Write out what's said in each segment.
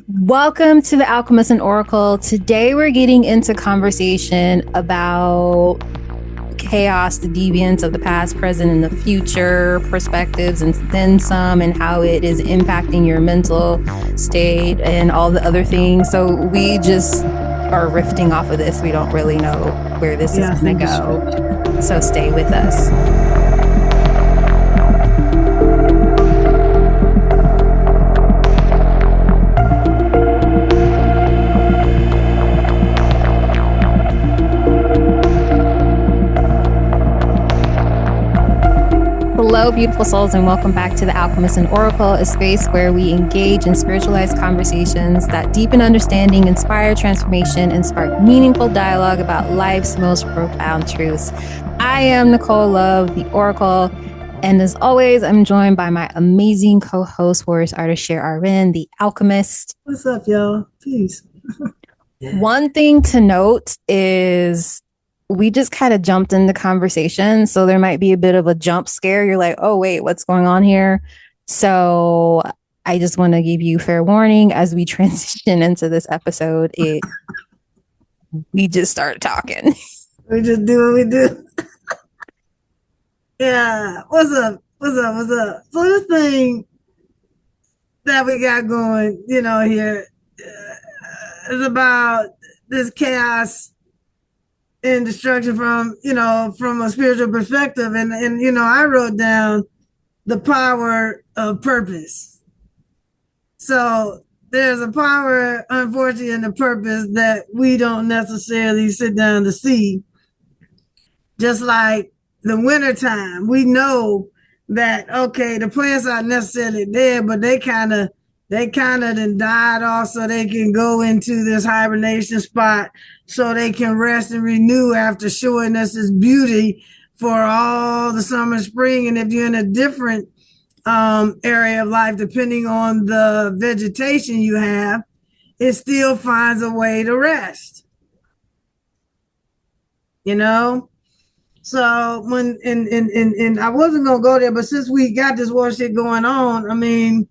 Welcome to the Alchemist and Oracle. Today we're getting into conversation about chaos, the deviance of the past, present, and the future, perspectives, and then some, and how it is impacting your mental state and all the other things. So we just are riffing off of this. We don't really know where this is going to go. So stay with us. Hello, beautiful souls, and welcome back to the Alchemist and Oracle, a space where we engage in spiritualized conversations that deepen understanding, inspire transformation, and spark meaningful dialogue about life's most profound truths. I am Nicole Love, the Oracle, and as always, I'm joined by my amazing co-host, Warrioress Ardeshir, the Alchemist. What's up, y'all? Peace. One thing to note is we just kind of jumped in the conversation. So there might be a bit of a jump scare. You're like, oh, wait, what's going on here? So I just want to give you fair warning as we transition into this episode. We just start talking. We just do what we do. Yeah. What's up? So this thing that we got going, here is about this chaos and destruction from a spiritual perspective. And I wrote down the power of purpose. So there's a power, unfortunately, in the purpose that we don't necessarily sit down to see. Just like the wintertime, we know that, okay, the plants aren't necessarily there, but they kind of then died off so they can go into this hibernation spot so they can rest and renew after showing us this beauty for all the summer and spring. And if you're in a different area of life, depending on the vegetation you have, it still finds a way to rest. So when and I wasn't gonna go there, but since we got this war shit going on, I mean,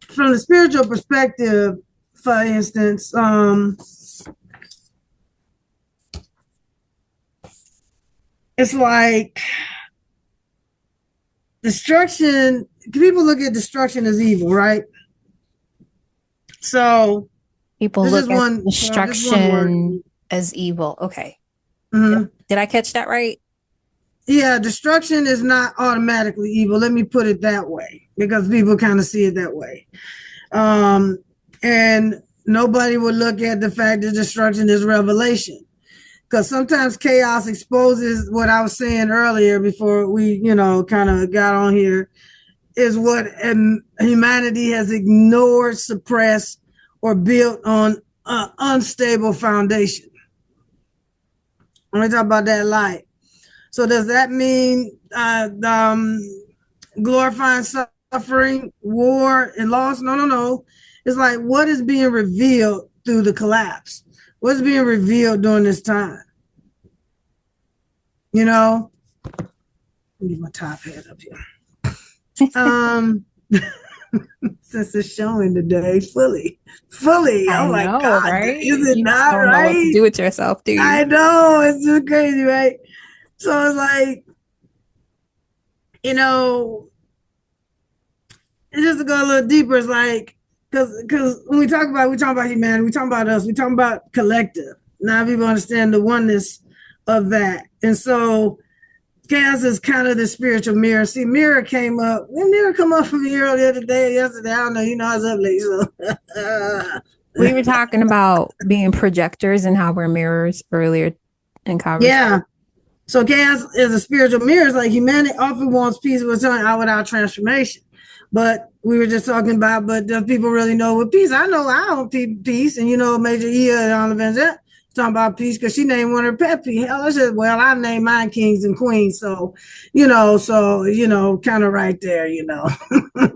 from the spiritual perspective, for instance, it's like destruction. People look at destruction as evil, right? So people look at destruction as evil. Okay. Mm-hmm. Did I catch that right? Yeah, destruction is not automatically evil. Let me put it that way, because people kind of see it that way. And nobody would look at the fact that destruction is revelation. Because sometimes chaos exposes what I was saying earlier before we, kind of got on here, is what humanity has ignored, suppressed, or built on an unstable foundation. When we talk about that light. So does that mean glorifying suffering, war, and loss? No. It's like, what is being revealed through the collapse? What's being revealed during this time? Let me get my top hat up here. Since it's showing today fully. Oh my God, right? Is it not right? Know what to do with yourself, do you? I know, it's just crazy, right? So it's like, it's just to go a little deeper. It's like, because when we talk about humanity, we talk about us, we talk about collective. Now people understand the oneness of that. And so chaos is kind of the spiritual mirror. See, mirror came up. When mirror come up from here the other day, yesterday, I don't know, I was up late. So we were talking about being projectors and how we're mirrors earlier in conversation. Yeah. So chaos is a spiritual mirror. It's like humanity often wants peace without transformation. But we were just talking about, but do people really know what peace? I know I don't peace. And Major E on the event talking about peace because she named one of her pet peeves. Hell, I said, well, I named mine kings and queens. So, kind of right there,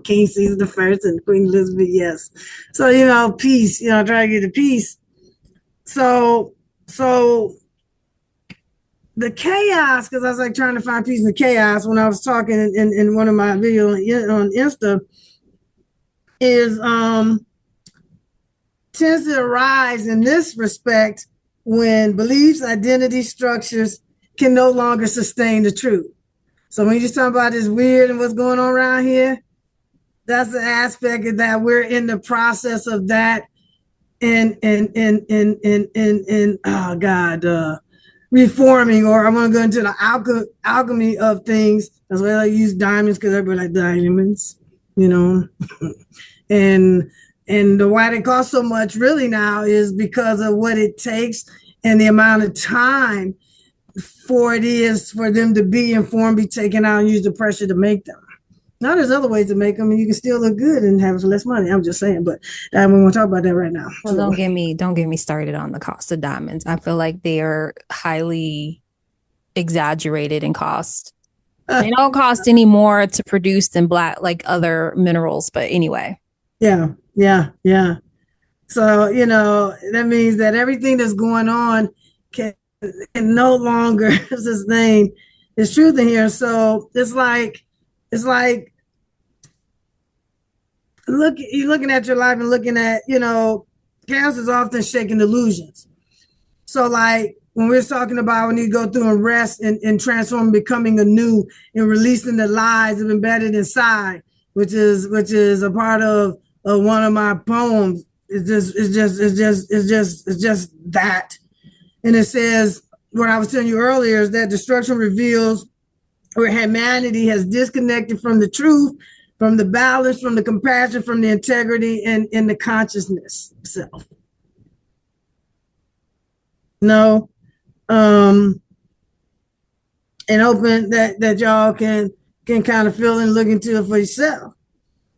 King Caesar the first and Queen Elizabeth, yes. So, peace, try to get the peace. So the chaos, because I was like trying to find peace in the chaos when I was talking in one of my videos on Insta, is tends to arise in this respect when beliefs, identity structures can no longer sustain the truth. So when you're talking about this weird and what's going on around here, that's the aspect of that we're in the process of that in oh God, reforming, or I want to go into the alchemy of things. That's why I use diamonds, because everybody like diamonds, you know. and the why they cost so much really now is because of what it takes and the amount of time for it is for them to be informed, be taken out, and use the pressure to make them. Now there's other ways to make them, and you can still look good and have less money. I'm just saying, but we won't talk about that right now. Well, don't get me started on the cost of diamonds. I feel like they are highly exaggerated in cost. They don't cost any more to produce than black, like other minerals. But anyway. Yeah. So, that means that everything that's going on can no longer sustain its truth in here. So it's like you're looking at your life and looking at, chaos is often shaking illusions. So like when we're talking about when you go through and rest and transform, becoming anew and releasing the lies that are embedded inside, which is a part of one of my poems. It's just that. And it says, what I was telling you earlier is that destruction reveals where humanity has disconnected from the truth, from the balance, from the compassion, from the integrity, and in the consciousness itself. No, and open that y'all can kind of feel and look into it for yourself,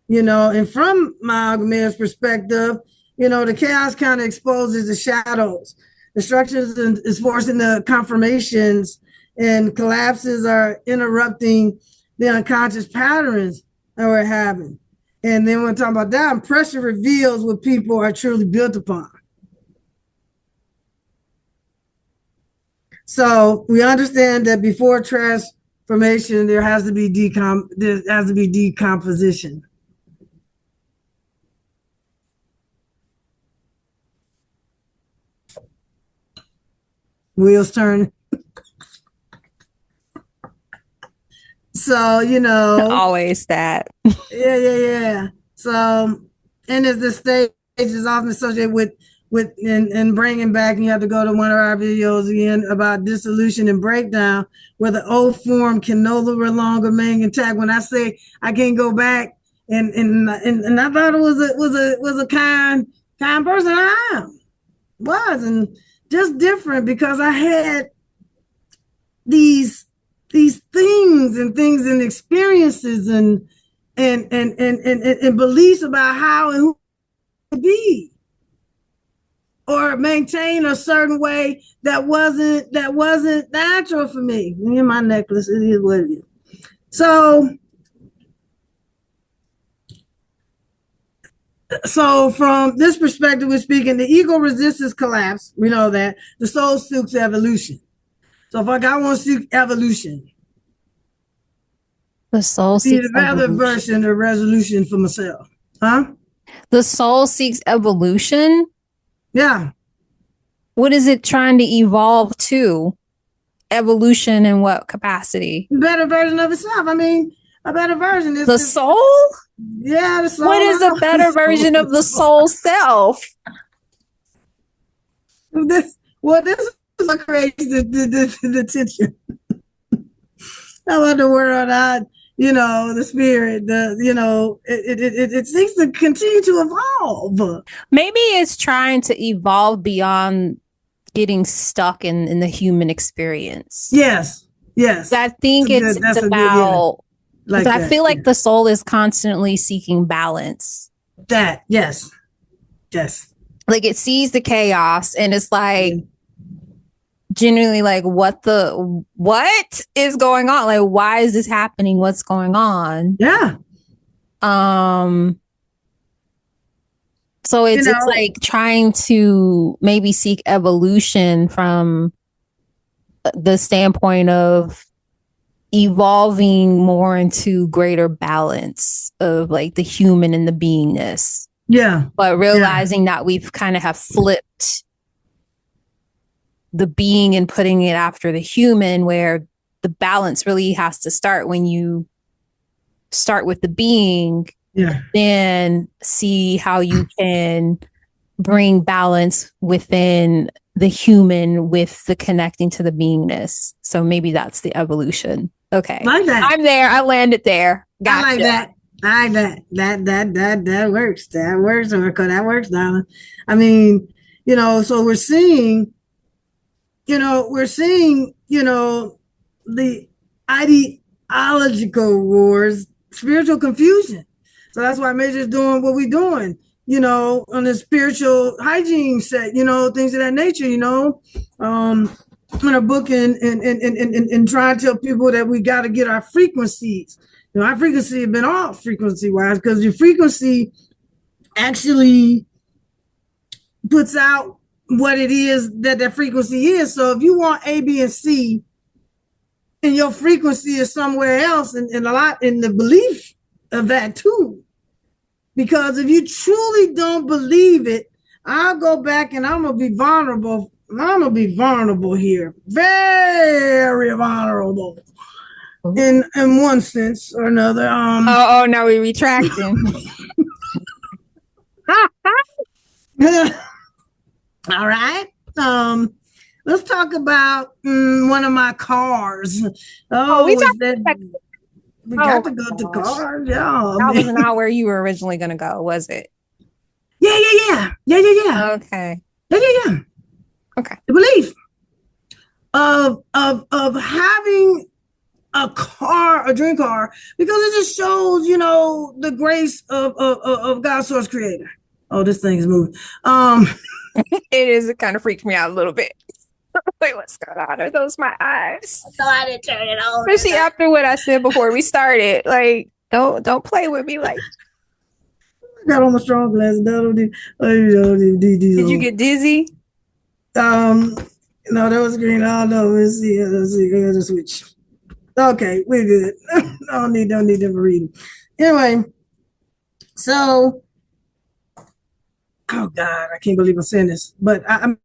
and from my Alchemist perspective, the chaos kind of exposes the shadows. The structures is forcing the confirmations, and collapses are interrupting the unconscious patterns that we're having. And then when we talk about that, pressure reveals what people are truly built upon. So we understand that before transformation, there has to be decomposition. Wheels turn. So, always that. Yeah. So, and as the stage is often associated with and bringing back, and you have to go to one of our videos again about dissolution and breakdown, where the old form can no longer remain intact. When I say I can't go back, and I thought it was a kind person, I was, and just different because I had these things and experiences and beliefs about how and who to be or maintain a certain way that wasn't natural for me. Me and my necklace, it is what it is. So from this perspective, we're speaking, the ego resists collapse. We know that. The soul seeks evolution. So if I want to seek evolution, the soul seeks a better version or resolution for myself. Huh? The soul seeks evolution? Yeah. What is it trying to evolve to? Evolution in what capacity? Better version of itself. I mean, a better version is the soul? Yeah, the soul. What is a better version of the soul self? This is what creates the tension. I want the world, the spirit, it seems to continue to evolve. Maybe it's trying to evolve beyond getting stuck in the human experience. Yes. I think it's about, because I feel like the soul is constantly seeking balance. Yes. Like it sees the chaos and it's like, genuinely like, what is going on? Like, why is this happening? What's going on? Yeah. So it's like trying to maybe seek evolution from the standpoint of evolving more into greater balance of like the human and the beingness. Yeah. But realizing that we've kind of have flipped the being and putting it after the human, where the balance really has to start when you start with the being, then see how you can bring balance within the human with the connecting to the beingness. So maybe that's the evolution. Okay. Like that. I'm there. I landed there. Gotcha. I like that. I like that. That works. That works, Oracle. That works, darling. I mean, so we're seeing, the ideological wars, spiritual confusion. So that's why Major's doing what we're doing, on the spiritual hygiene set, things of that nature, in a book and trying to tell people that we got to get our frequencies. Our frequency has been off frequency wise, because your frequency actually puts out what it is that frequency is. So if you want A, B, and C, and your frequency is somewhere else, and a lot in the belief of that too. Because if you truly don't believe it, I'll go back and I'm gonna be vulnerable. I'm gonna be vulnerable here, very vulnerable, in one sense or another. Oh, now we're retracting. All right. Let's talk about one of my cars. We got to go to cars. Yeah, that was not where you were originally going to go, was it? Yeah. Okay. Yeah. Okay. The belief of having a car, a dream car, because it just shows, the grace of God's source creator. Oh, this thing is moving. It is. It kind of freaked me out a little bit. Wait, what's going on? Are those my eyes? So I didn't turn it on. Especially after what I said before we started. Like, don't play with me. Like, I got on my strong glasses. Did you get dizzy? No, that was green. Oh no, let's see. I got to switch. Okay, we're good. don't need them for reading. Anyway, so. Oh God, I can't believe I'm saying this, but I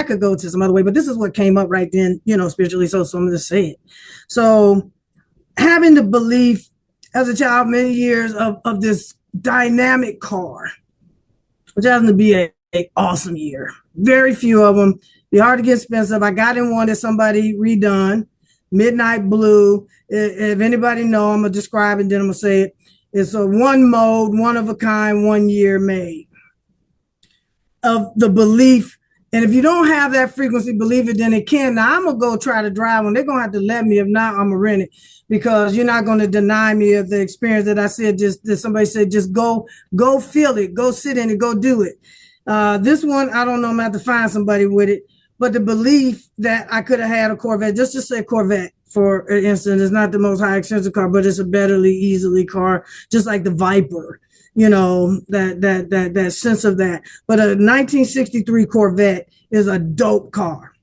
could go to some other way, but this is what came up right then, spiritually. So I'm going to say it. So having the belief as a child, many years of this dynamic car, which happens to be a awesome year. Very few of them. Be hard to get expensive. I got in one that somebody redone, Midnight Blue. If anybody know, I'm going to describe it, then I'm going to say it. It's a one mode, one of a kind, 1 year made. Of the belief, and if you don't have that frequency, believe it, then it can. Now I'm gonna go try to drive one. They're gonna have to let me. If not, I'm gonna rent it, because you're not gonna deny me of the experience that I said. Just that somebody said, just go feel it, go sit in it, go do it. This one, I don't know. I'm gonna have to find somebody with it. But the belief that I could have had a Corvette, just to say Corvette, for instance, is not the most high expensive car, but it's a betterly, easily car, just like the Viper. That sense of that. But a 1963 Corvette is a dope car.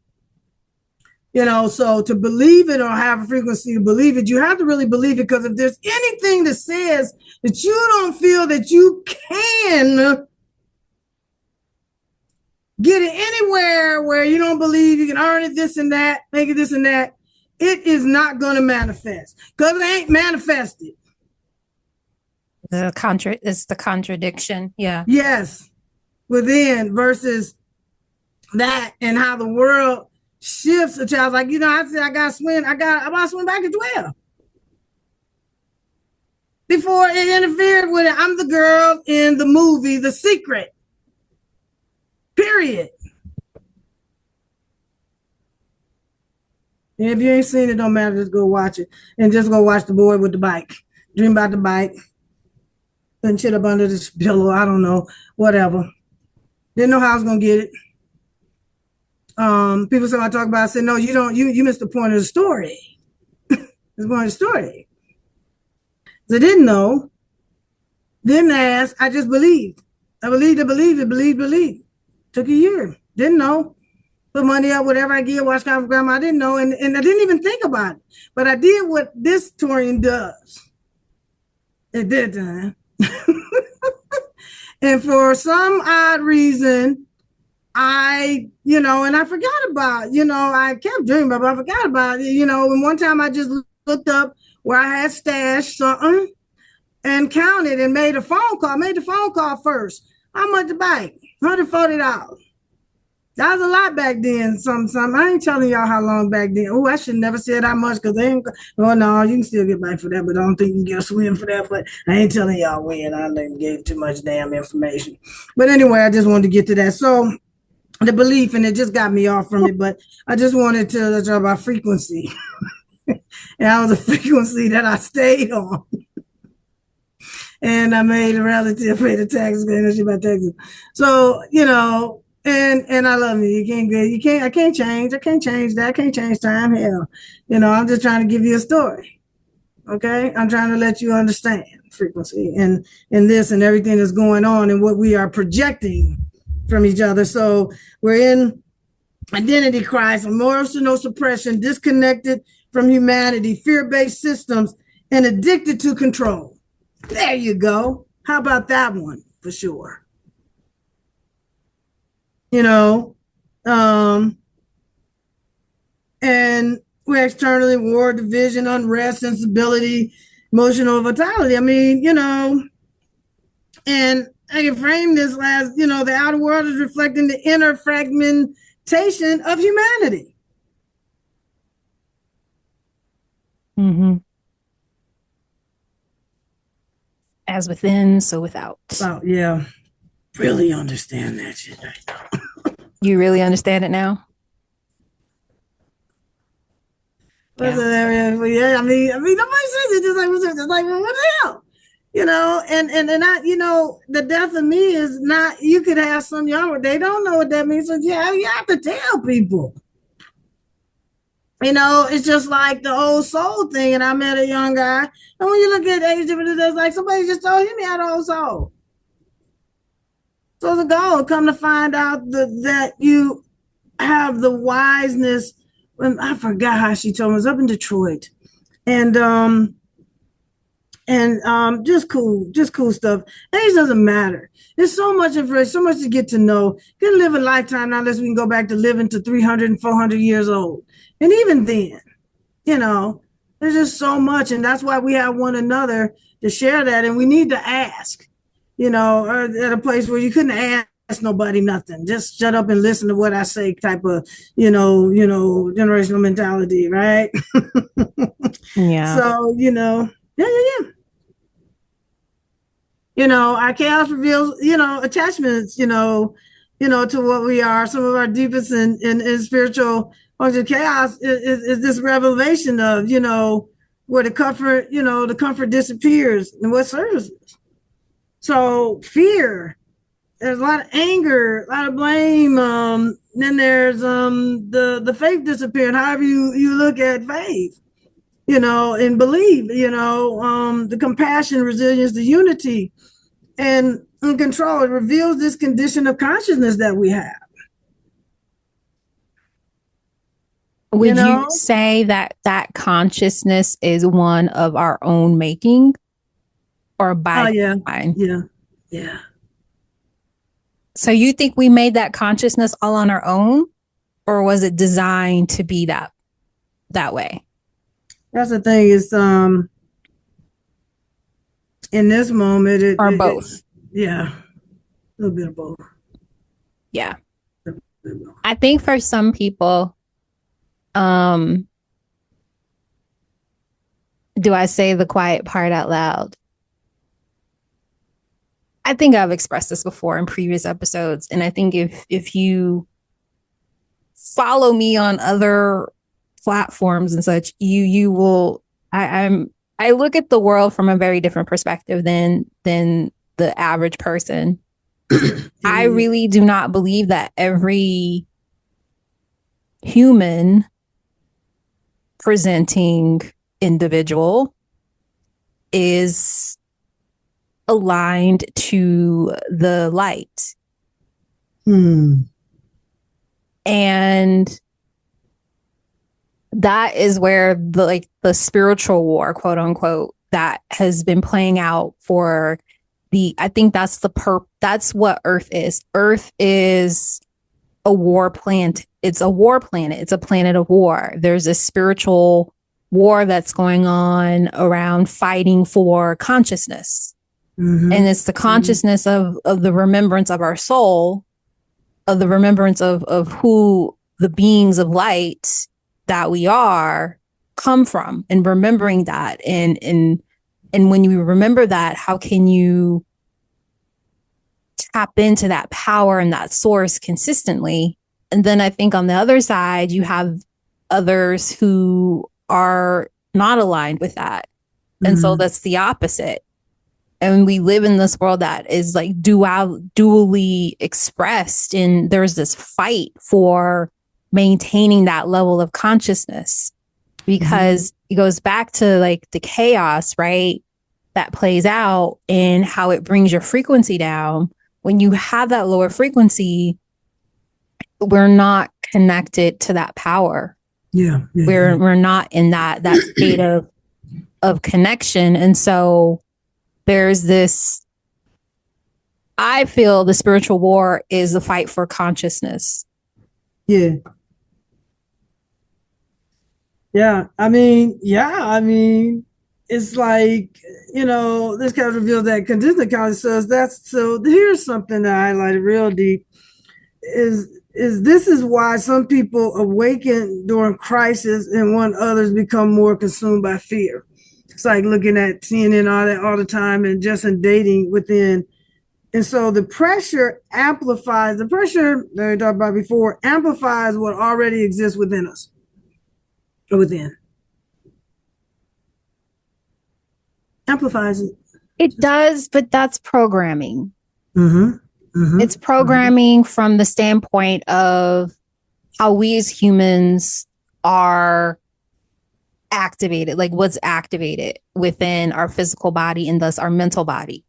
So to believe it or have a frequency to believe it, you have to really believe it, because if there's anything that says that you don't feel that you can get it anywhere where you don't believe you can earn it, this and that, make it this and that, it is not going to manifest, because it ain't manifested. It's the contradiction. Yeah. Yes. Within versus that, and how the world shifts. A child's like, I said I got to swim. I got to swim back at 12. Before it interfered with it, I'm the girl in the movie The Secret. Period. And if you ain't seen it, don't matter. Just go watch it, and just go watch The Boy with the Bike. Dream about the bike. Putting shit up under this pillow, I don't know, whatever. Didn't know how I was gonna get it. People say I talk about, I said, no, you don't, you missed the point of the story. It's the point of the story. I didn't know, didn't ask, I believed. Took a year, didn't know. put money up, whatever I get, watch out for grandma. I didn't know, and I didn't even think about it. But I did what this Torian does at that time. And for some odd reason, and I forgot about, I kept dreaming about, but I forgot about it, and one time I just looked up where I had stashed something and counted and made a phone call. I made the phone call first. How much to buy? $140. That was a lot back then. Some. I ain't telling y'all how long back then. Oh, I should never said how much because they ain't. Oh no, you can still get back for that, but I don't think you can get a swim for that. But I ain't telling y'all when. I gave too much damn information. But anyway, I just wanted to get to that. So the belief, and it just got me off from it. But I just wanted to talk about frequency, and that was a frequency that I stayed on. And I made a relative pay the taxes and she about taxes. So, and I love me. I can't change that. I can't change time. Hell, I'm just trying to give you a story. Okay. I'm trying to let you understand frequency and this and everything that's going on and what we are projecting from each other. So we're in identity crisis, emotional suppression, disconnected from humanity, fear-based systems, and addicted to control. There you go. How about that one for sure? And we're externally war, division, unrest, sensibility, emotional vitality. I mean, and I can frame this as, the outer world is reflecting the inner fragmentation of humanity. Mm-hmm. As within, so without. Oh, yeah. Really understand that shit right now. You really understand it now? Yeah. I mean, nobody says it. Just like, well, what the hell? And I, the death of me is not, you could have some young, they don't know what that means. So yeah, you have to tell people. It's just like the old soul thing. And I met a young guy. And when you look at age differences, it's like somebody just told him he had an old soul. So it's a goal. Come to find out that you have the wiseness. I forgot how she told me. It was up in Detroit. And just cool stuff. Age doesn't matter. There's so much information, so much to get to know. You can live a lifetime now unless we can go back to living to 300 and 400 years old. And even then, there's just so much. And that's why we have one another to share that. And we need to ask, at a place where you couldn't ask nobody nothing. Just shut up and listen to what I say type of, generational mentality, right? Yeah. So, yeah. Our chaos reveals, attachments, to what we are. Some of our deepest and spiritual chaos is this revelation of, where the comfort disappears and what serves us. So fear, there's a lot of anger, a lot of blame. Then there's the faith disappearing. However you look at faith, and believe, the compassion, resilience, the unity, and control. It reveals this condition of consciousness that we have. Would you say that consciousness is one of our own making, or by design? Yeah. So you think we made that consciousness all on our own, or was it designed to be that way? That's the thing is, in this moment, or both. Yeah, a little bit of both. Yeah, I think for some people, do I say the quiet part out loud? I think I've expressed this before in previous episodes, and I think if you follow me on other platforms and such, you will. I look at the world from a very different perspective than the average person. I really do not believe that every human presenting individual is aligned to the light. And that is where the spiritual war, quote unquote, that has been playing out for I think that's that's what Earth is. Earth is a war planet. It's a war planet. It's a planet of war. There's a spiritual war that's going on around fighting for consciousness. Mm-hmm. And it's the consciousness of the remembrance of our soul, of the remembrance of who the beings of light that we are come from, and remembering that. And when you remember that, how can you tap into that power and that source consistently? And then I think on the other side, you have others who are not aligned with that. And so that's the opposite. And we live in this world that is like dually expressed. And there's this fight for maintaining that level of consciousness, because it goes back to like the chaos, right? That plays out and how it brings your frequency down. When you have that lower frequency, we're not connected to that power. We're not in that state of connection. And so there's this, I feel the spiritual war is the fight for consciousness. I mean, it's like, this kind of reveals that conditional consciousness. So here's something that I highlighted real deep is this is why some people awaken during crisis and when others become more consumed by fear. It's like looking at CNN all the time and just in dating within. And so the pressure amplifies, the pressure that we talked about before, amplifies what already exists within us. Or within. Amplifies it. It does, but that's programming. It's programming from the standpoint of how we as humans are activated, like what's activated within our physical body and thus our mental body.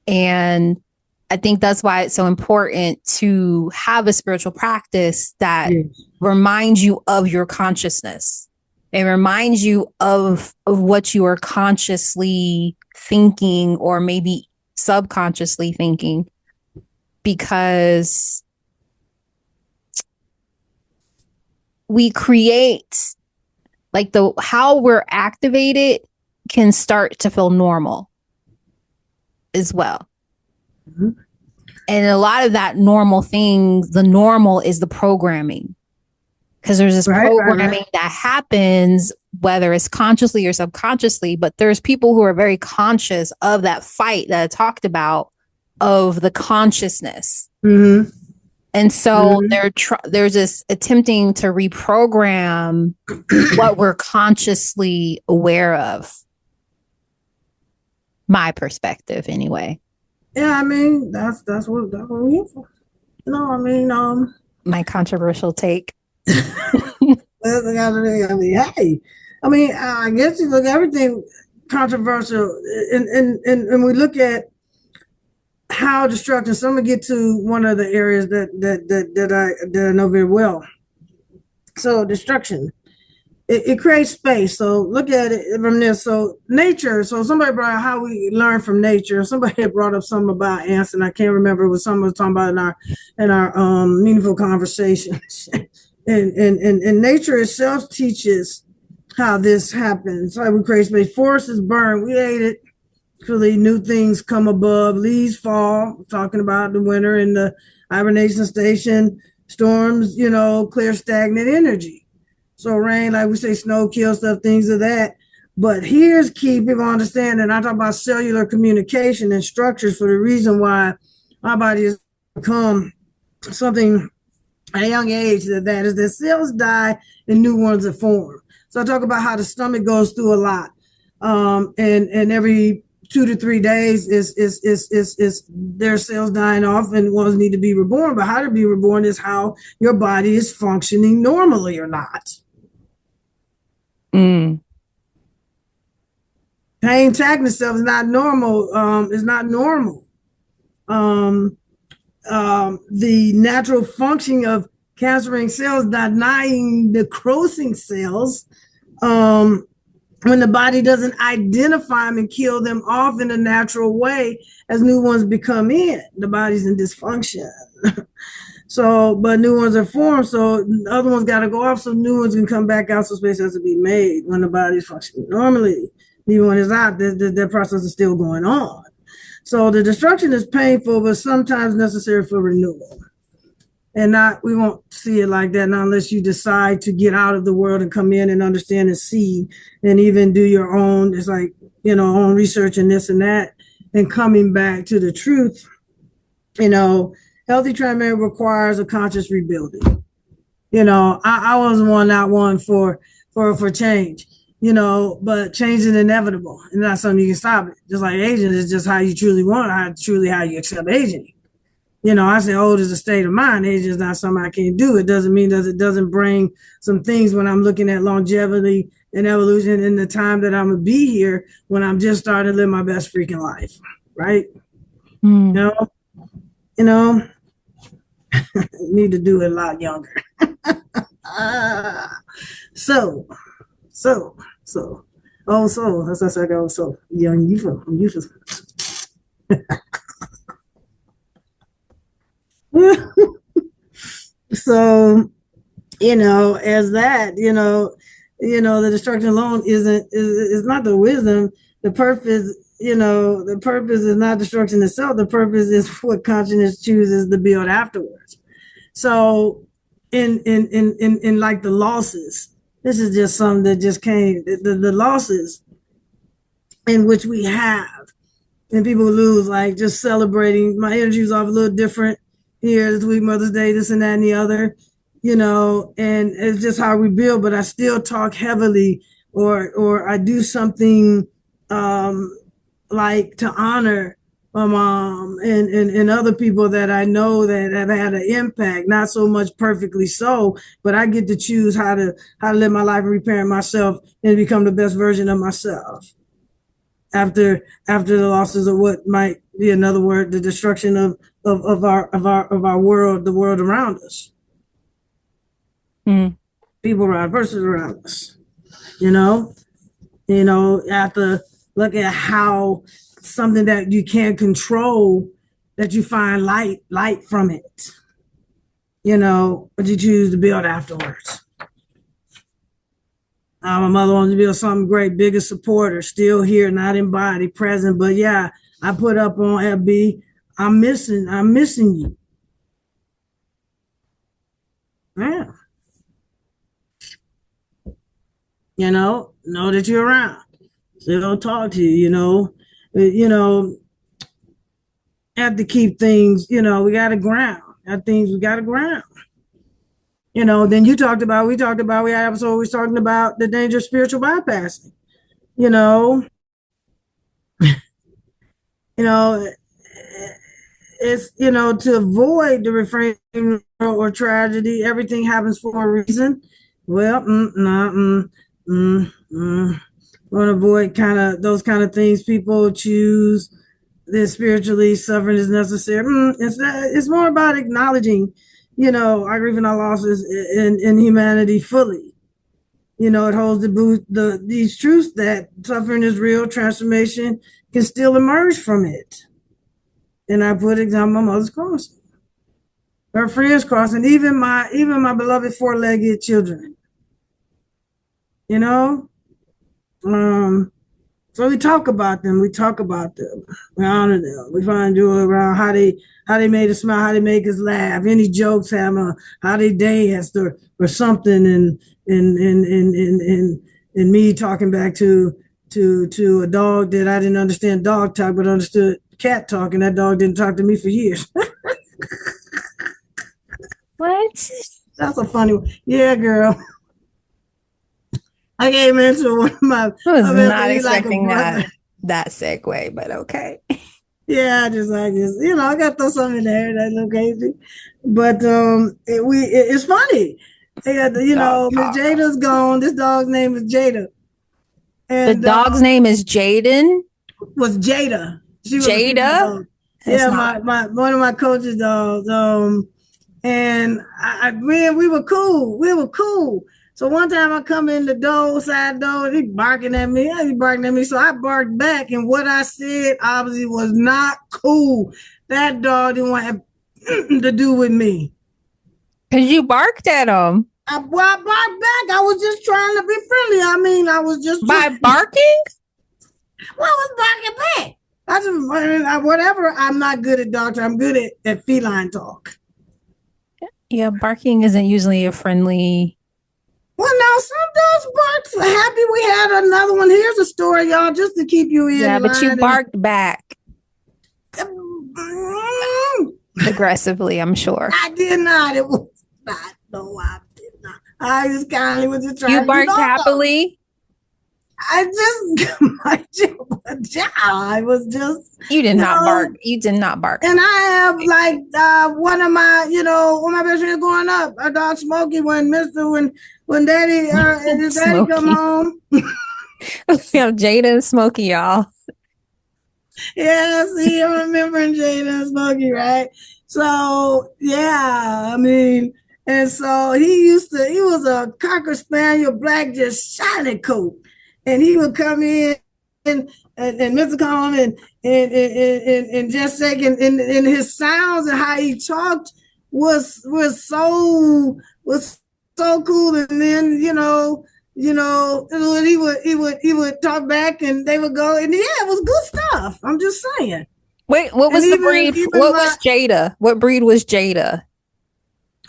And I think that's why it's so important to have a spiritual practice that reminds you of your consciousness. It reminds you of what you are consciously thinking, or maybe subconsciously thinking, because we create like how we're activated can start to feel normal as well. And a lot of that normal things, the normal is the programming, because there's this programming that happens, whether it's consciously or subconsciously, but there's people who are very conscious of that fight that I talked about, of the consciousness. And so there's this attempting to reprogram what we're consciously aware of. My perspective, anyway. Yeah, I mean, that's what we're here for. My controversial take. I guess you look at everything controversial, and we look at how destructive. So I'm gonna get to one of the areas that I know very well. So destruction, it creates space. So look at it from this. So nature. So somebody brought out how we learn from nature. Somebody had brought up something about ants, and I can't remember what someone was talking about in our meaningful conversations. and nature itself teaches how this happens. How we create space. Forests burn. We ate it. Actually, new things come above. Leaves fall. Talking about the winter and the hibernation station. Storms, clear stagnant energy. So rain, like we say, snow kills stuff, things of that. But here's key, people understand that I talk about cellular communication and structures for the reason why our body has become something at a young age that is that cells die and new ones are formed. So I talk about how the stomach goes through a lot. And every 2 to 3 days is their cells dying off and ones need to be reborn. But how to be reborn is how your body is functioning normally or not. Pain tagging itself is not normal. It's not normal. The natural functioning of cancering cells, denying the crossing cells. When the body doesn't identify them and kill them off in a natural way as new ones become in, the body's in dysfunction. So, but new ones are formed, so the other ones got to go off so new ones can come back out, so space has to be made when the body's functioning normally. New one is out, that process is still going on. So the destruction is painful, but sometimes necessary for renewal. And we won't see it like that, not unless you decide to get out of the world and come in and understand and see, and even do your own, it's like, own research and this and that, and coming back to the truth. Healthy transformation requires a conscious rebuilding. I was not one for change, but change is inevitable and not something you can stop it. Just like aging is just how you truly want it, how you accept aging. I say old is a state of mind. Age is not something I can't do. It doesn't mean that it doesn't bring some things when I'm looking at longevity and evolution in the time that I'm going to be here when I'm just starting to live my best freaking life. Right. Need to do it a lot younger. So that's I go. So young, you So, as that, the destruction alone is not the wisdom. The purpose, the purpose is not destruction itself. The purpose is what consciousness chooses to build afterwards. So, in like the losses, this is just something that just came. The losses in which we have, and people lose, like just celebrating. My energy was off a little different here this week, Mother's Day, this and that and the other, and it's just how we build. But I still talk heavily, or I do something like to honor my mom and other people that I know that have had an impact. Not so much perfectly so, but I get to choose how to live my life and reparent myself and become the best version of myself. After the losses of what might be another word, the destruction of our world, the world around us, people around versus around us, have to look at how something that you can't control, that you find light from it, but you choose to build afterwards. My mother wanted to build something great, biggest supporter, still here, not in body, present. But yeah, I put up on FB, I'm missing you. Yeah. Know that you're around. Still talk to you, have to keep things, we got to ground. We got to ground. Then we had an episode, we was talking about the danger of spiritual bypassing, it's, to avoid the refrain or tragedy, everything happens for a reason. Well, want to avoid those kind of things. People choose that spiritually suffering is necessary. It's more about acknowledging, our grief and our losses in humanity fully. It holds these truths that suffering is real, transformation can still emerge from it. And I put example, my mother's crossing, her friends crossing, even my beloved 4-legged children. So we talk about them. We honor them. We find joy around how they made us smile, how they make us laugh. Any jokes have how they danced or something, and me talking back to a dog that I didn't understand dog talk, but understood cat talk, and that dog didn't talk to me for years. What? That's a funny one. Yeah, girl. I came into one of my. I was not expecting that segue, but okay. Yeah, I just I got to throw something in there. That's no crazy, but it's funny. Miss Jada's gone. This dog's name is Jada. And the dog's name is Jaden. Was Jada? Jada? Yeah, my one of my coach's dogs. And we were cool. We were cool. So one time I come in the door, side door, and he barking at me. He barking at me. So I barked back. And what I said obviously was not cool. That dog didn't want to do with me. Because you barked at him. I barked back. I was just trying to be friendly. I mean, I was just by barking. Well, I was barking back. I just whatever. I'm not good at dog talk. I'm good at feline talk. Yeah, barking isn't usually a friendly. Well, now some dogs bark. Happy we had another one. Here's a story, y'all, just to keep you in. Yeah, but you barked back aggressively. I'm sure. I did not. It was not. No, I did not. I just kindly was just trying. You barked happily. I was just. You did not bark. You did not bark. And I have like one of my best friends growing up, our dog Smokey, when Daddy and his daddy come home. Jada and Smokey, y'all. Yeah, see, I'm remembering Jada and Smokey, right? So yeah, I mean, and so he was a Cocker Spaniel, black, just shiny coat. And he would come in and Mr. Coleman and just saying and his sounds and how he talked was so cool. And then he would talk back and they would go and it was good stuff. I'm just saying. Wait, what was the breed? What was Jada? What breed was Jada?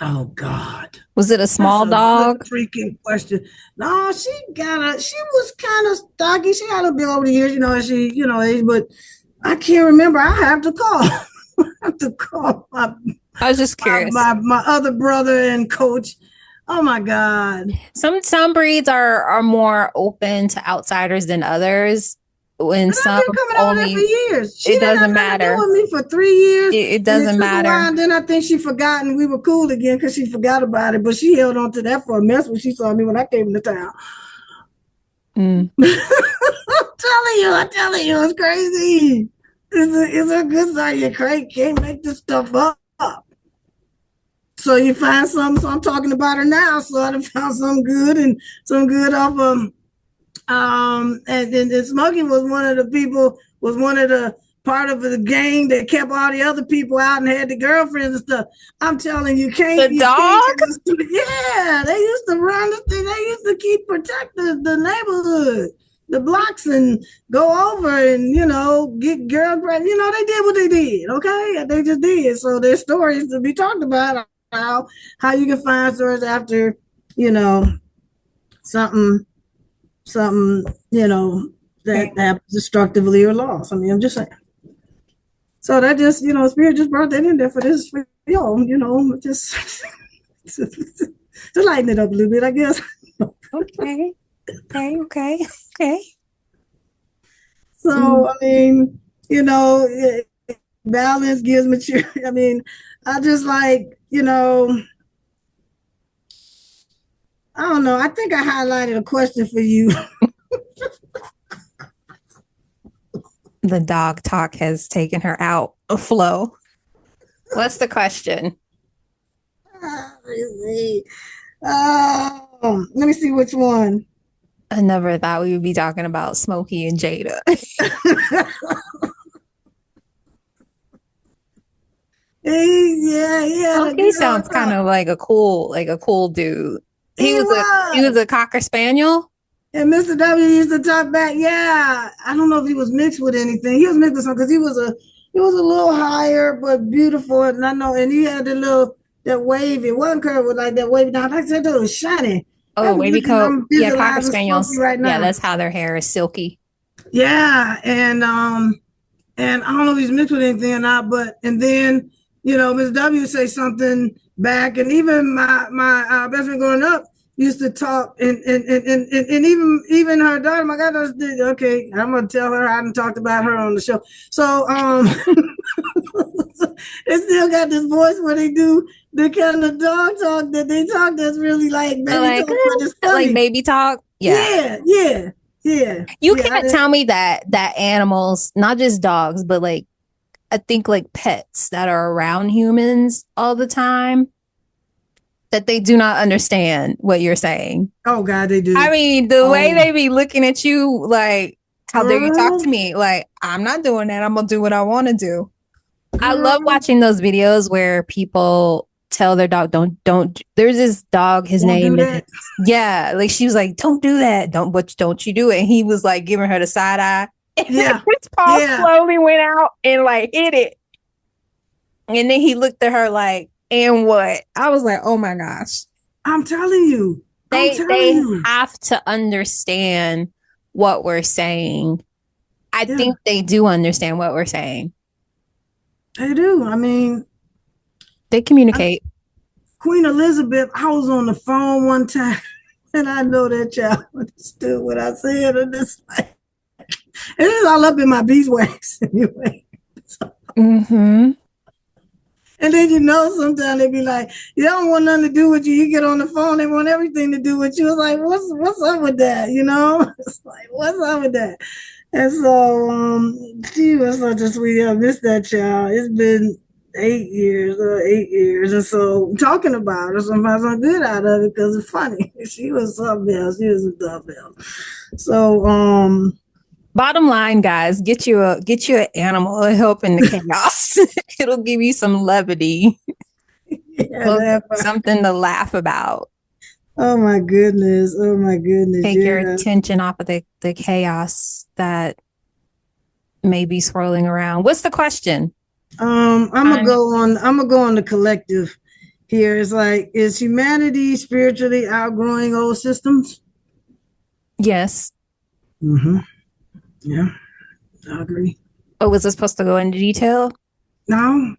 Oh God. Was it a small dog? Freaking question. No, she was kind of stocky. She had a bit over the years, age, but I can't remember. I have to call. I was just curious. My other brother and coach. Oh my God. Some breeds are more open to outsiders than others. When some I've been coming over there for years. It doesn't matter. With me for 3 years. It doesn't matter. And then I think she forgot, and we were cool again because she forgot about it. But she held on to that for a mess when she saw me when I came into town. I'm telling you, it's crazy. It's a good sign. You can't make this stuff up. So you find something. So I'm talking about her now. So I found some good off of. And Smokey was one of the part of the gang that kept all the other people out and had the girlfriends and stuff. I'm telling you, the dog? Yeah, they used to run the thing. They used to protect the neighborhood, the blocks, and go over and, get girlfriends. They did what they did, okay? They just did. So there's stories to be talked about, how you can find stories after, something, that happens destructively or lost. I mean, I'm just saying. So that just, Spirit just brought that in there for this, for y'all, just to lighten it up a little bit, I guess. Okay. So, I mean, balance gives maturity. I mean, I just like, I don't know. I think I highlighted a question for you. The dog talk has taken her out of flow. What's the question? Let me see which one. I never thought we would be talking about Smokey and Jada. Yeah. Smokey sounds kind of like a cool dude. He was a Cocker Spaniel. And Mr. W used to talk back. Yeah, I don't know if he was mixed with anything. He was mixed with something because he was a little higher but beautiful. And I know, and he had that wavy. It wasn't curved with like that wavy. Now, like I said, it was shiny. Oh, wavy coat. Yeah, Cocker Spaniels. Right now. Yeah, that's how their hair is silky. Yeah, and I don't know if he's mixed with anything or not. And then Ms. W say something back, and even my best friend growing up used to talk, and even her daughter, my goddaughter did. Okay, I'm gonna tell her I haven't talked about her on the show. So they still got this voice where they do the kind of dog talk that they talk that's really like baby talk, but it's funny. Like baby talk. Yeah. You can't tell me that animals, not just dogs, but like I think like pets that are around humans all the time, that they do not understand what you're saying. Oh God, they do. I mean, the way they be looking at you, like, how dare you talk to me? Like, I'm not doing that. I'm gonna do what I want to do. I love watching those videos where people tell their dog, don't. There's this dog, his name is, yeah, like she was like, don't do that. Don't you do it. And he was like giving her the side eye. Yeah. His paw slowly went out and like hit it. And then he looked at her like, and what? I was like, oh my gosh. I'm telling you. They have to understand what we're saying. I think they do understand what we're saying. They do. I mean, they communicate. Queen Elizabeth, I was on the phone one time and I know that child understood what I said. And it's like, it is all up in my beeswax anyway. So. Mm-hmm. And then, you know, sometimes they be like, you don't want nothing to do with you. You get on the phone, they want everything to do with you. It's like, what's up with that? You know, it's like, what's up with that? And so she was such a sweetie. I miss that child. It's been 8 years. And so talking about her, sometimes I'm good out of it because it's funny. She was something else. She was something else. So, bottom line, guys, get you an animal to help in the chaos. It'll give you some levity. Yeah, something to laugh about. Oh my goodness. Take your attention off of the chaos that may be swirling around. What's the question? I'm gonna go on the collective here. It's like, is humanity spiritually outgrowing old systems? Yes. Mm-hmm. Yeah, I agree. Oh, was it supposed to go into detail? No.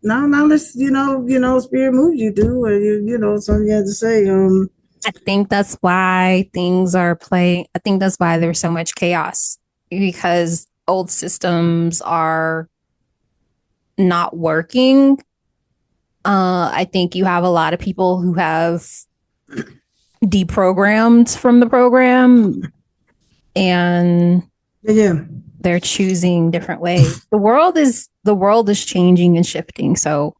Let's, spirit moves you do, or something you have to say. I think that's why things are playing. I think that's why there's so much chaos, because old systems are not working. I think you have a lot of people who have deprogrammed from the program, and they're choosing different ways. The world is changing and shifting. So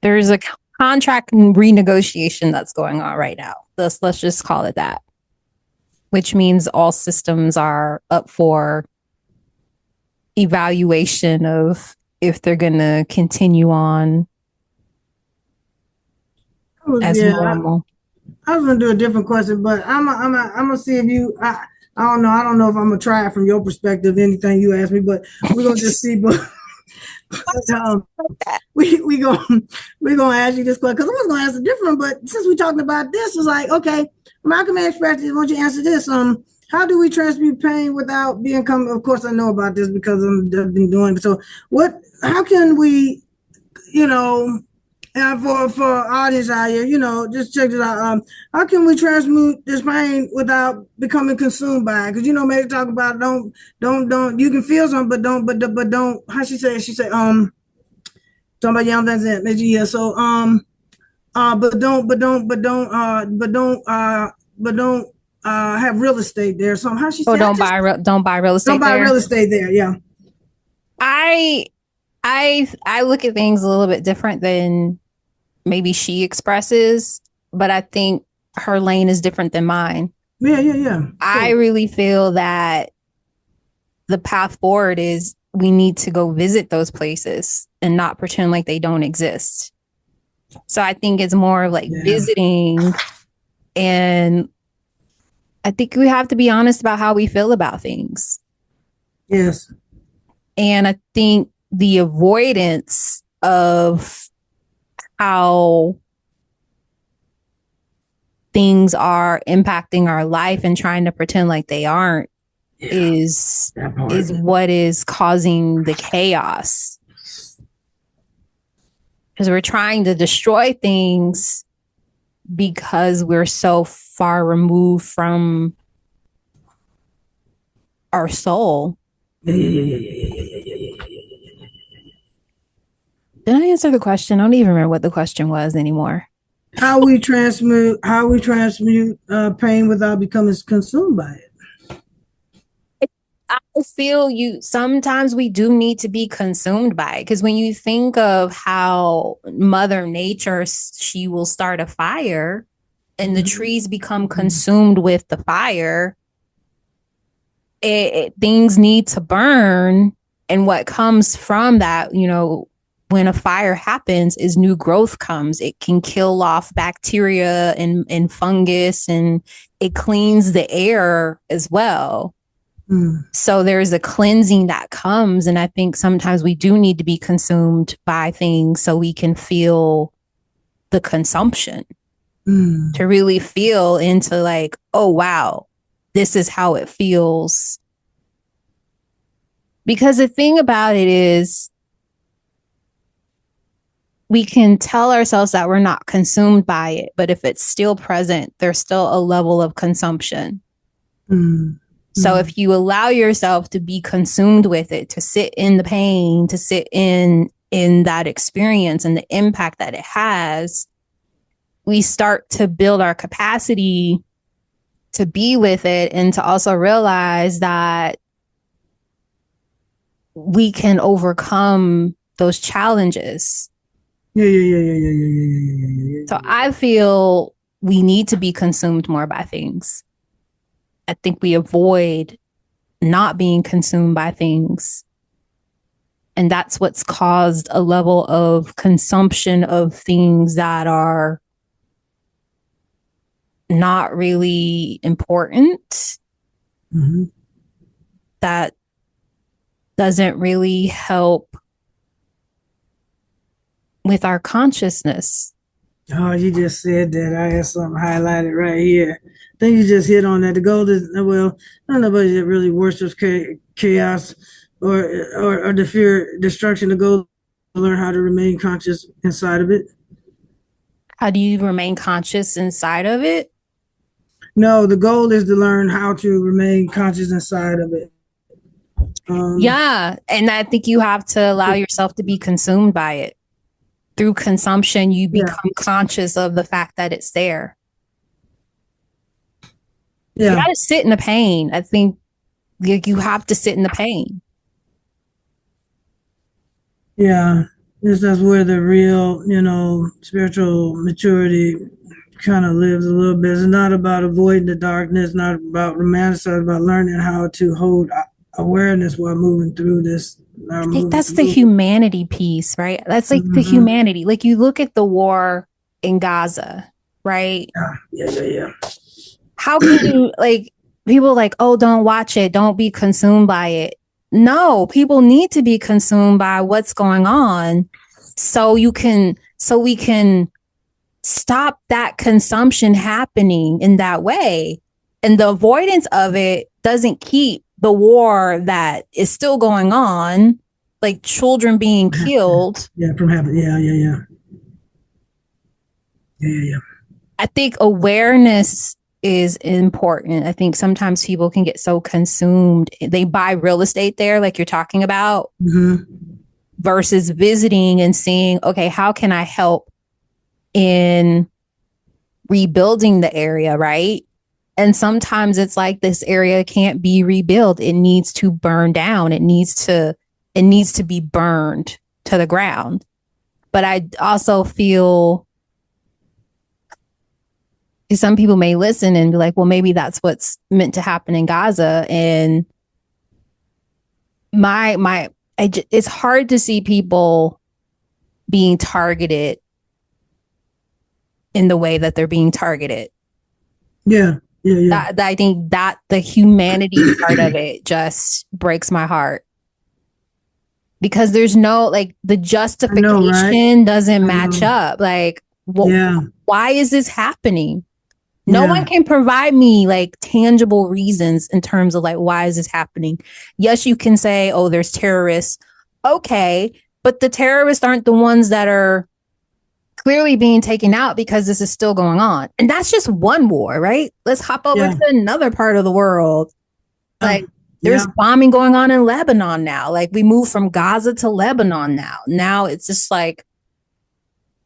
there's a contract renegotiation that's going on right now. Let's just call it that, which means all systems are up for evaluation of if they're going to continue on as normal. I was gonna do a different question, but I'm gonna see if you. I don't know. I don't know if I'm gonna try it from your perspective. Anything you ask me, but we're gonna just see. But we're gonna ask you this question because I was gonna ask a different. But since we're talking about this, it's like, okay, Malcolm X practice. Why don't you answer this? How do we transmute pain without being? Of course, I know about this because I've been doing it. So, how can we, and for audience out here, just check it out. How can we transmute this pain without becoming consumed by it? Because maybe talk about don't. You can feel something, but don't. How she say? She say talking about young Vincent. Yeah. So but don't have real estate there. So how she say? Don't buy real estate. Don't buy real estate there. Yeah. I look at things a little bit different than maybe she expresses, but I think her lane is different than mine. Yeah. I really feel that the path forward is we need to go visit those places and not pretend like they don't exist. So I think it's more of like visiting, and I think we have to be honest about how we feel about things. Yes. And I think the avoidance of how things are impacting our life and trying to pretend like they aren't is what is causing the chaos. Because we're trying to destroy things because we're so far removed from our soul. Did I answer the question? I don't even remember what the question was anymore. How we transmute pain without becoming consumed by it. I feel you. Sometimes we do need to be consumed by it because when you think of how Mother Nature, she will start a fire and the trees become consumed with the fire. Things need to burn. And what comes from that, when a fire happens is new growth comes. It can kill off bacteria and fungus, and it cleans the air as well. So there's a cleansing that comes. And I think sometimes we do need to be consumed by things so we can feel the consumption, to really feel into like, oh, wow, this is how it feels. Because the thing about it is, we can tell ourselves that we're not consumed by it, but if it's still present, there's still a level of consumption. So if you allow yourself to be consumed with it, to sit in the pain, to sit in that experience and the impact that it has, we start to build our capacity to be with it and to also realize that we can overcome those challenges. So I feel we need to be consumed more by things. I think we avoid not being consumed by things. And that's what's caused a level of consumption of things that are not really important. That doesn't really help with our consciousness. Oh, you just said that. I had something highlighted right here. I think you just hit on that. The goal is, well, not nobody that really worships chaos or the fear, destruction. The goal is to learn how to remain conscious inside of it. How do you remain conscious inside of it? No, the goal is to learn how to remain conscious inside of it. Yeah. And I think you have to allow yourself to be consumed by it. Through consumption, you become conscious of the fact that it's there. You got to sit in the pain. I think you have to sit in the pain. Yeah. That's where the real, spiritual maturity kind of lives a little bit. It's not about avoiding the darkness, not about romanticizing, about learning how to hold awareness while moving through this. I think that's the humanity piece, right? That's like the humanity. Like you look at the war in Gaza, right? Yeah. How can you people like, oh, don't watch it, don't be consumed by it. No, people need to be consumed by what's going on so we can stop that consumption happening in that way. And the avoidance of it doesn't keep the war that is still going on, like children being killed. From happening. Yeah. I think awareness is important. I think sometimes people can get so consumed. They buy real estate there, like you're talking about, versus visiting and seeing, okay, how can I help in rebuilding the area, right? And sometimes it's like this area can't be rebuilt. It needs to burn down. It needs to be burned to the ground. But I also feel some people may listen and be like, well, maybe that's what's meant to happen in Gaza. And it's hard to see people being targeted in the way that they're being targeted. Yeah. I think that the humanity part of it just breaks my heart. Because there's no, the justification doesn't match up. Why is this happening? No one can provide me tangible reasons in terms of why is this happening? Yes, you can say, oh, there's terrorists. Okay, but the terrorists aren't the ones that are clearly being taken out because this is still going on. And that's just one war, right? Let's hop over to another part of the world. There's bombing going on in Lebanon now. We moved from Gaza to Lebanon now. Now it's just what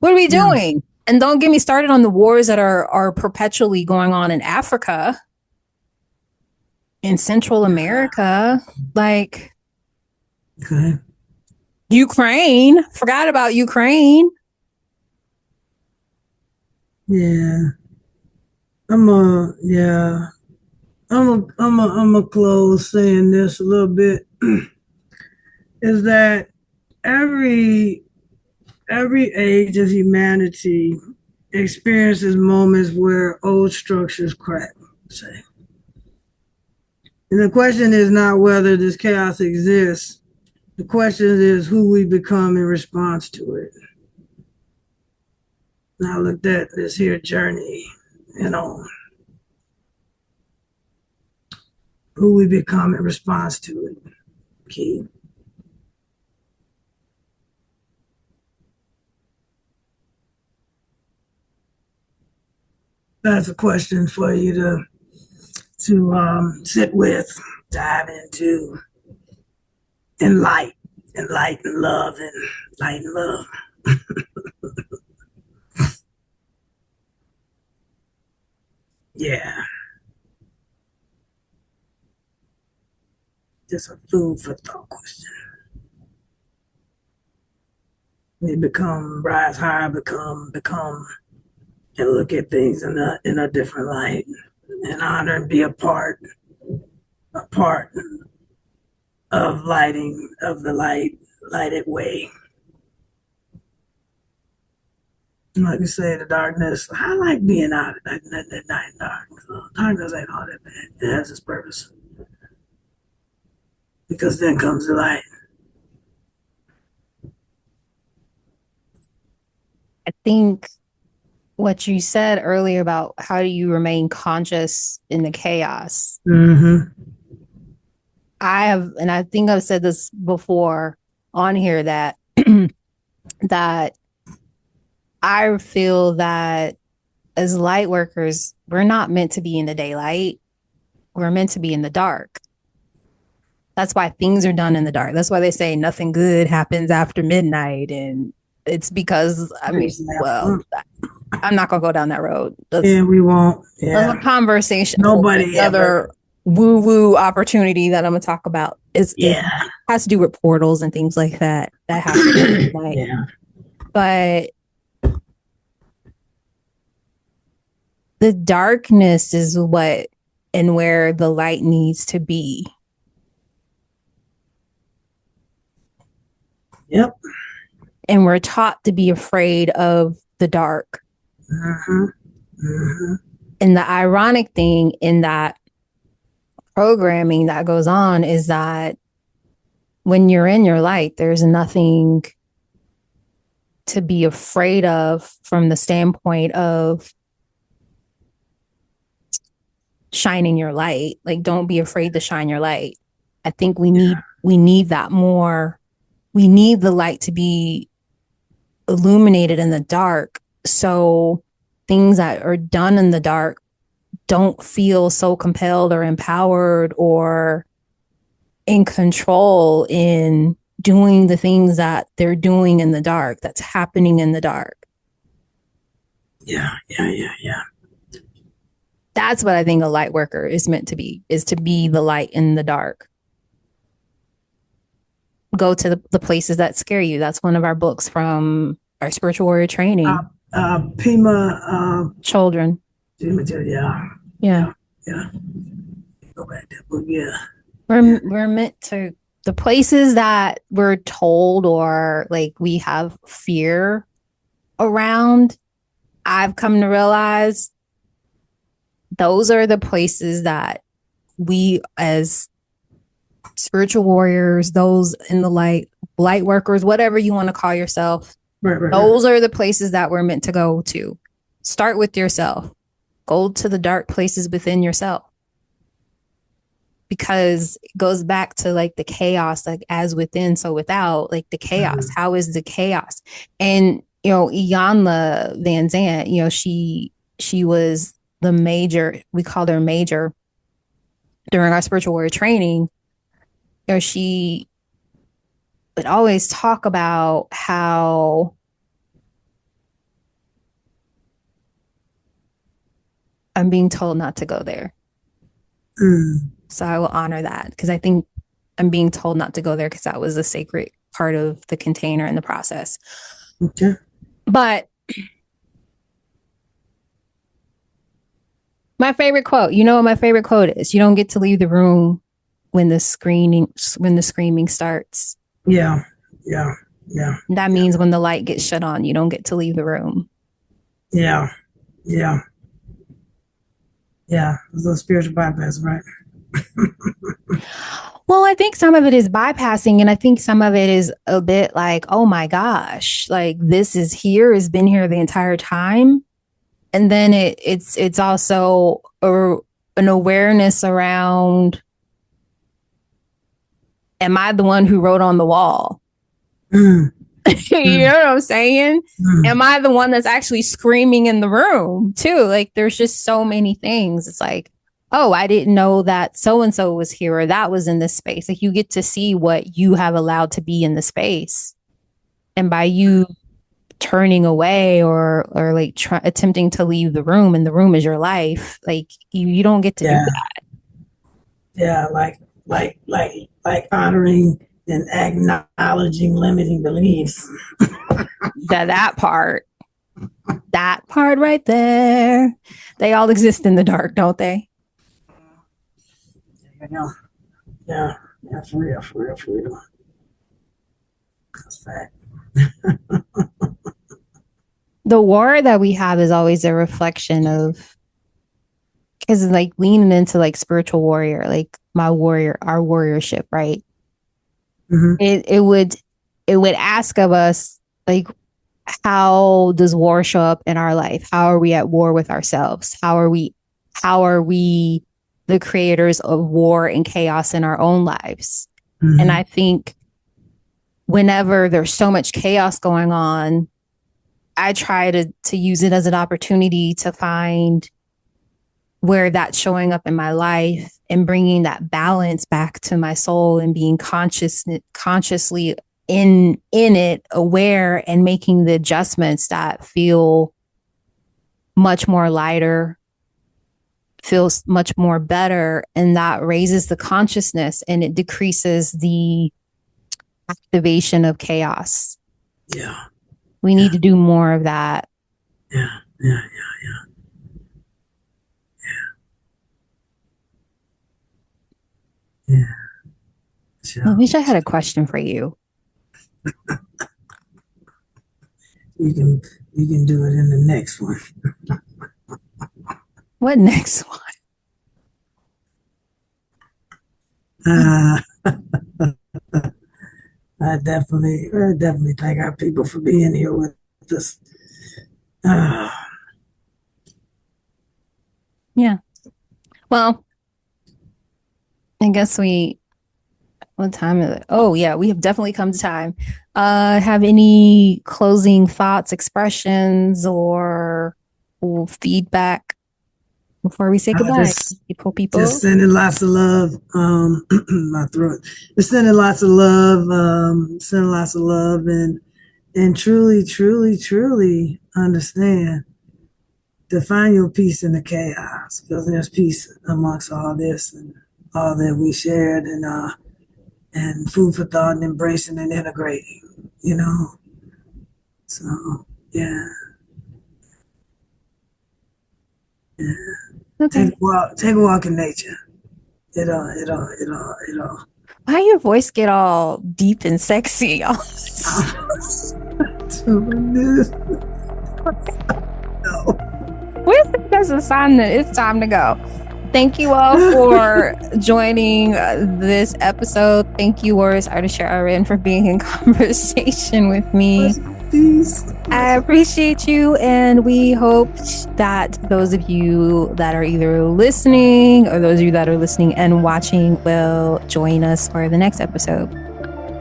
are we doing? And don't get me started on the wars that are perpetually going on in Africa. in Central America, like Okay. Ukraine. Forgot about Ukraine. Yeah. Yeah. I'm a close saying this a little bit is that every every age of humanity experiences moments where old structures crack, say. And the question is not whether this chaos exists. The question is who we become in response to it. Now look at this here journey, you know, who we become in response to it. Key. That's a question for you to sit with, dive into, and light and love, and light and love. Yeah, just a food for thought question. We become rise higher, become, and look at things in a different light, and honor and be a part of lighting of the lighted way. Like you say, the darkness. I like being out at night dark. Darkness ain't all that bad. It has its purpose because then comes the light. I think what you said earlier about how do you remain conscious in the chaos. Mm-hmm. I have, and I think I've said this before on here that that I feel that as light workers, we're not meant to be in the daylight. We're meant to be in the dark. That's why things are done in the dark. That's why they say nothing good happens after midnight. And it's because, I mean, well, I'm not going to go down that road. Yeah, we won't. Yeah. That's a conversation. Nobody other woo-woo opportunity that I'm going to talk about is it has to do with portals and things like that. That happens. Yeah. But the darkness is what and where the light needs to be. Yep. And we're taught to be afraid of the dark. Mm-hmm. Mm-hmm. And the ironic thing in that programming that goes on is that when you're in your light, there's nothing to be afraid of from the standpoint of shining your light. Like, don't be afraid to shine your light. I think we need that more. We need the light to be illuminated in the dark. So things that are done in the dark don't feel so compelled or empowered or in control in doing the things that they're doing in the dark, that's happening in the dark. Yeah. That's what I think a light worker is meant to be, is to be the light in the dark. Go to the places that scare you. That's one of our books from our spiritual warrior training. Pima Children. Yeah. Go back to that book. Yeah. We're meant to, the places that we're told or like we have fear around, I've come to realize those are the places that we as spiritual warriors, those in the light workers, whatever you want to call yourself, those are the places that we're meant to go to. Start with yourself. Go to the dark places within yourself. Because it goes back to like the chaos, like as within, so without, like the chaos. Mm-hmm. How is the chaos? And, you know, Iyanla Vanzant, you know, she was the major, we called her major during our spiritual warrior training. You know, she would always talk about how I'm being told not to go there. So I will honor that because I think I'm being told not to go there because that was a sacred part of the container in the process. Okay. But my favorite quote, you know what my favorite quote is? You don't get to leave the room when the screaming starts. Yeah. That means when the light gets shut on, you don't get to leave the room. Yeah. It's a spiritual bypass, right? Well, I think some of it is bypassing, and I think some of it is a bit like, oh my gosh, like this is here, has been here the entire time. And then it's also an awareness around, am I the one who wrote on the wall? You know what I'm saying? Am I the one that's actually screaming in the room too? Like there's just so many things. It's like, oh, I didn't know that so-and-so was here or that was in this space. Like you get to see what you have allowed to be in the space. And by you turning away or like attempting to leave the room, and the room is your life, like you don't get to do that. Yeah, like honoring and acknowledging limiting beliefs. that part right there, they all exist in the dark, don't they? Yeah, for real. That's fact. The war that we have is always a reflection of, because like leaning into like spiritual warrior, like our warriorship, right? It would ask of us, like, how does war show up in our life? How are we at war with ourselves? How are we the creators of war and chaos in our own lives? And I think whenever there's so much chaos going on, I try to use it as an opportunity to find where that's showing up in my life and bringing that balance back to my soul and being consciously in it, aware, and making the adjustments that feel much more lighter, feels much more better. And that raises the consciousness and it decreases the activation of chaos. Yeah. We need to do more of that. Yeah. I wish I had a question for you. You can do it in the next one. What next one? I definitely thank our people for being here with us. Yeah. Well, I guess what time is it? Oh yeah, we have definitely come to time. Have any closing thoughts, expressions, or feedback before we say goodbye? People. Just sending lots of love. My throat. Just sending lots of love. And truly understand. To find your peace in the chaos, because there's peace amongst all this and all that we shared, and food for thought and embracing and integrating, So yeah. Okay. Take a walk in nature. It'll. Why your voice get all deep and sexy? No. That's a sign that it's time to go. Thank you all for joining this episode. Thank you, Warrioress Ardeshir, for being in conversation with me. Peace. I appreciate you, and we hope that those of you that are either listening or those of you that are listening and watching will join us for the next episode.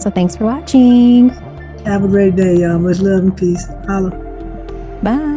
So thanks for watching. Have a great day, y'all. Much love and peace. Holla. Bye.